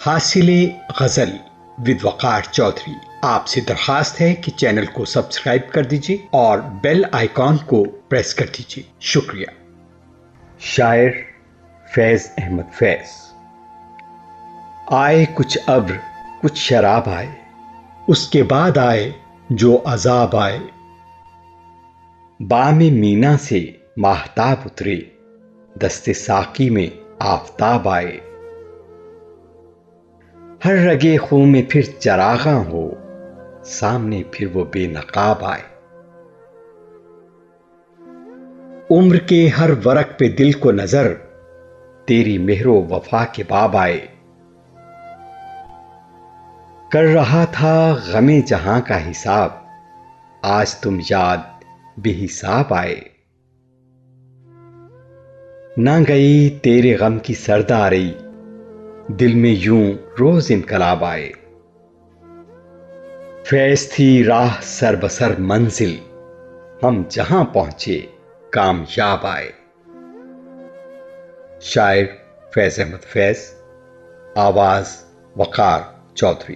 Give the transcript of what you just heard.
حاصل غزل ود وقار چودھری آپ سے درخواست ہے کہ چینل کو سبسکرائب کر دیجیے اور بیل آئیکن کو پریس کر دیجیے. شکریہ. شاعر فیض احمد فیض. آئے کچھ ابر کچھ شراب آئے، اس کے بعد آئے جو عذاب آئے. بام مینا سے ماہتاب اترے، دست ساقی میں آفتاب آئے. ہر رگے خوں میں پھر چراغاں ہو، سامنے پھر وہ بے نقاب آئے. عمر کے ہر ورق پہ دل کو نظر، تیری مہر و وفا کے باب آئے. کر رہا تھا غم جہاں کا حساب، آج تم یاد بے حساب آئے. نہ گئی تیرے غم کی سرداری، دل میں یوں روز انقلاب آئے. فیض تھی راہ سر بسر منزل، ہم جہاں پہنچے کامیاب آئے. شاعر فیض احمد فیض، آواز وقار چودھری.